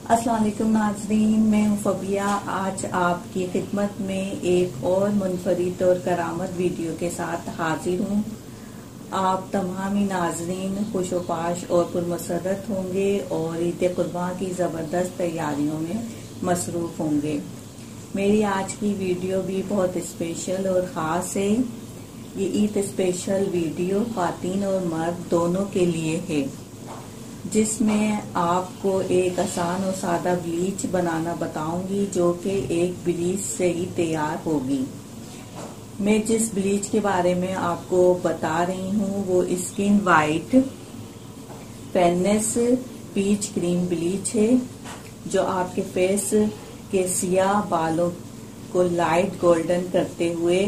अस्सलाम वालेकुम नाज़रीन, मैं हूं फबिया। आज आपकी खिदमत में एक और मुनफरिद और करामत वीडियो के साथ हाजिर हूं। आप तमाम ही नाज़रीन खुशोपाश और पुरमसरत होंगे और ईद कुर्बान की ज़बरदस्त तैयारियों में मसरूफ़ होंगे। मेरी आज की वीडियो भी बहुत स्पेशल और ख़ास है। ये ईद स्पेशल वीडियो ख़वातीन और मर्द दोनों के लिए है, जिसमें आपको एक आसान और सादा ब्लीच बनाना बताऊंगी, जो कि एक ब्लीच से ही तैयार होगी। मैं जिस ब्लीच के बारे में आपको बता रही हूँ वो skin white fairness peach cream bleach है, जो आपके फेस के सियाह बालों को लाइट गोल्डन करते हुए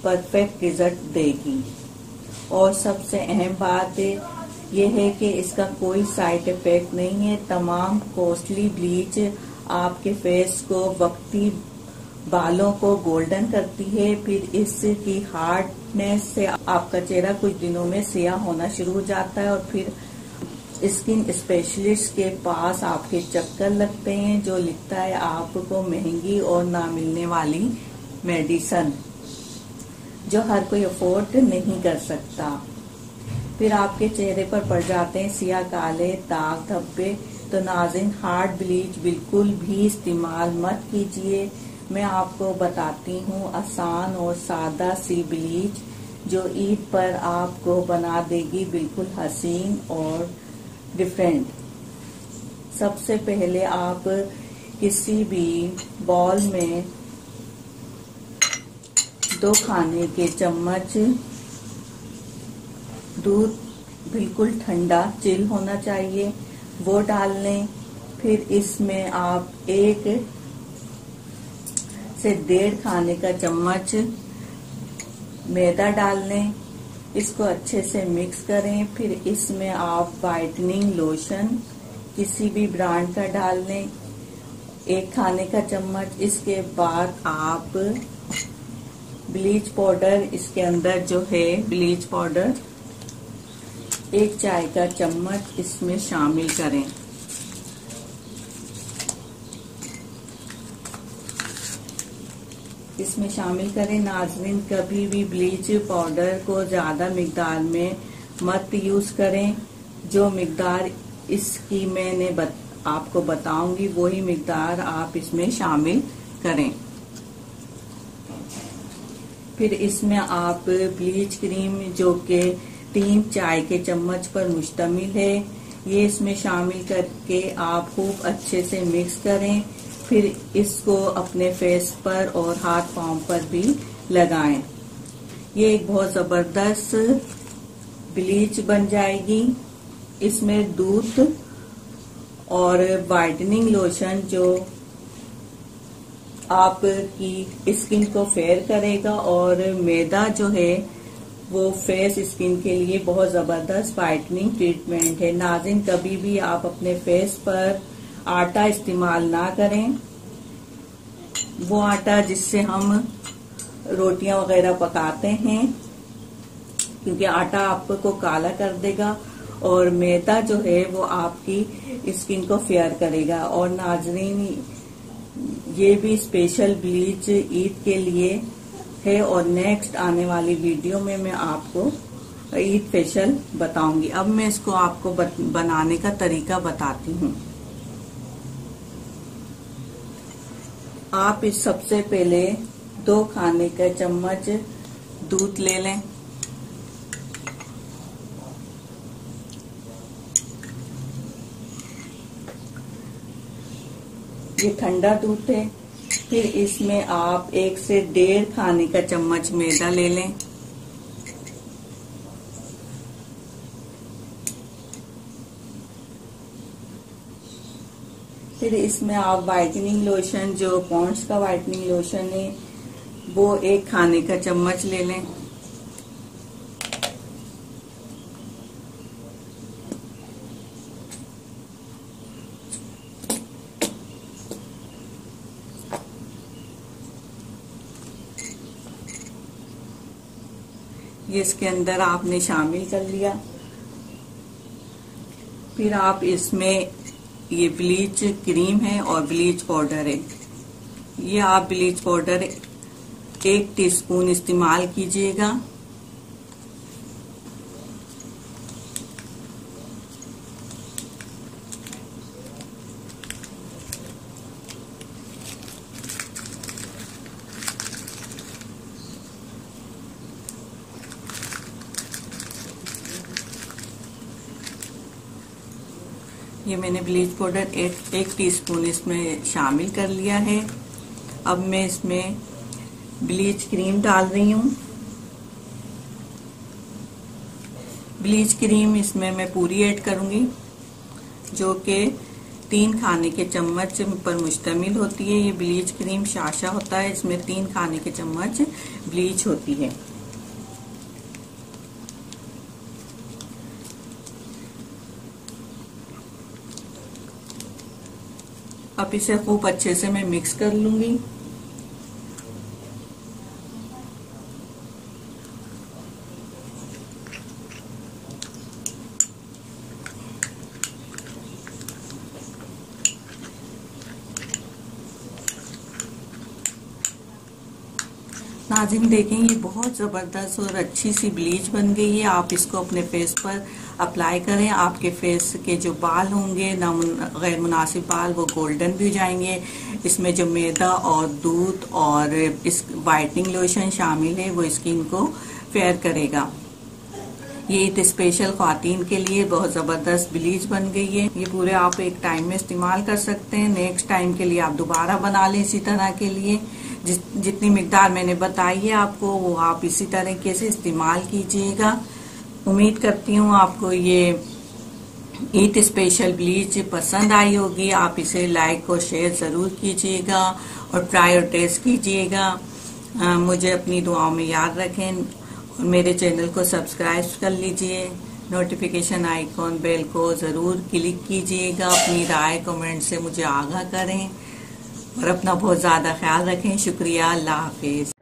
परफेक्ट रिजल्ट देगी। और सबसे अहम बात ये है कि इसका कोई साइड इफेक्ट नहीं है। तमाम कॉस्टली ब्लीच आपके फेस को वक्ती बालों को गोल्डन करती है, फिर इसकी हार्डनेस से आपका चेहरा कुछ दिनों में सियाह होना शुरू हो जाता है और फिर स्किन स्पेशलिस्ट के पास आपके चक्कर लगते हैं, जो लिखता है आपको महंगी और ना मिलने वाली मेडिसिन, जो हर कोई अफोर्ड नहीं कर सकता। फिर आपके चेहरे पर पड़ जाते हैं सियाह काले दाग धब्बे। तो नाज़रीन, हार्ड ब्लीच बिल्कुल भी इस्तेमाल मत कीजिए। मैं आपको बताती हूँ आसान और सादा सी ब्लीच, जो ईद पर आपको बना देगी बिल्कुल हसीन और डिफरेंट। सबसे पहले आप किसी भी बॉल में 2 खाने के चम्मच दूध, बिल्कुल ठंडा चिल होना चाहिए, वो डाल लें। फिर इसमें आप 1 से 1.5 खाने का चम्मच मैदा डाल लें। इसको अच्छे से मिक्स करें। फिर इसमें आप वाइटनिंग लोशन किसी भी ब्रांड का डाल लें, 1 खाने का चम्मच। इसके बाद आप ब्लीच पाउडर, इसके अंदर जो है ब्लीच पाउडर 1 चाय का चम्मच इसमें शामिल करें। इसमें शामिल करें। नाज़रीन, कभी भी ब्लीच पाउडर को ज्यादा मिकदार में मत यूज करें। जो मिकदार इसकी मैंने आपको बताऊंगी वही मिकदार आप इसमें शामिल करें। फिर इसमें आप ब्लीच क्रीम, जो कि 3 चाय के चम्मच पर मुश्तमिल है, ये इसमें शामिल करके आप खूब अच्छे से मिक्स करें। फिर इसको अपने फेस पर और हाथ पांव पर भी लगाएं। ये एक बहुत जबरदस्त ब्लीच बन जाएगी। इसमें दूध और वाइटनिंग लोशन जो आपकी स्किन को फेयर करेगा, और मैदा जो है वो फेस स्किन के लिए बहुत जबरदस्त वाइटनिंग ट्रीटमेंट है। नाज़रीन, कभी भी आप अपने फेस पर आटा इस्तेमाल ना करें। वो आटा जिससे हम रोटियां वगैरह पकाते हैं, क्योंकि आटा आपको काला कर देगा, और मैदा जो है वो आपकी स्किन को फेयर करेगा। और नाज़रीन, ये भी स्पेशल ब्लीच ईद के लिए है, और नेक्स्ट आने वाली वीडियो में मैं आपको ईद स्पेशल बताऊंगी। अब मैं इसको आपको बनाने का तरीका बताती हूँ। आप इस सबसे पहले 2 खाने का चम्मच दूध ले लें। ये ठंडा दूध है। फिर इसमें आप 1 से 1.5 खाने का चम्मच मैदा ले लें। फिर इसमें आप वाइटनिंग लोशन, जो पॉन्ड्स का वाइटनिंग लोशन है, वो 1 खाने का चम्मच ले लें। ये इसके अंदर आपने शामिल कर लिया। फिर आप इसमें ये ब्लीच क्रीम है और ब्लीच पाउडर है। ये आप ब्लीच पाउडर 1 टीस्पून इस्तेमाल कीजिएगा। ये मैंने ब्लीच पाउडर 1 टीस्पून इसमें शामिल कर लिया है। अब मैं इसमें ब्लीच क्रीम डाल रही हूँ। ब्लीच क्रीम इसमें मैं पूरी ऐड करूंगी, जो कि 3 खाने के चम्मच पर मुश्तमिल होती है। ये ब्लीच क्रीम शाशा होता है, इसमें 3 खाने के चम्मच ब्लीच होती है। अब इसे खूब अच्छे से मैं मिक्स कर लूंगी। नाज़रीन देखें, ये बहुत ज़बरदस्त और अच्छी सी ब्लीच बन गई है। आप इसको अपने फेस पर अप्लाई करें। आपके फेस के जो बाल होंगे गैर मुनासिब बाल, वो गोल्डन भी हो जाएंगे। इसमें जो मैदा और दूध और इस वाइटनिंग लोशन शामिल है, वो स्किन को फेयर करेगा। ये ईद स्पेशल ख्वातीन के लिए बहुत ज़बरदस्त ब्लीच बन गई है। ये पूरे आप एक टाइम में इस्तेमाल कर सकते हैं। नेक्स्ट टाइम के लिए आप दोबारा बना लें इसी तरह के लिए। जितनी मिकदार मैंने बताई है आपको, वो आप इसी तरीके से इस्तेमाल कीजिएगा। उम्मीद करती हूँ आपको ये ईद स्पेशल ब्लीच पसंद आई होगी। आप इसे लाइक और शेयर ज़रूर कीजिएगा और ट्राई और टेस्ट कीजिएगा। मुझे अपनी दुआओं में याद रखें और मेरे चैनल को सब्सक्राइब कर लीजिए। नोटिफिकेशन आइकॉन बेल को ज़रूर क्लिक कीजिएगा। अपनी राय कमेंट से मुझे आगाह करें और अपना बहुत ज़्यादा ख्याल रखें। शुक्रिया। अल्लाह हाफिज़।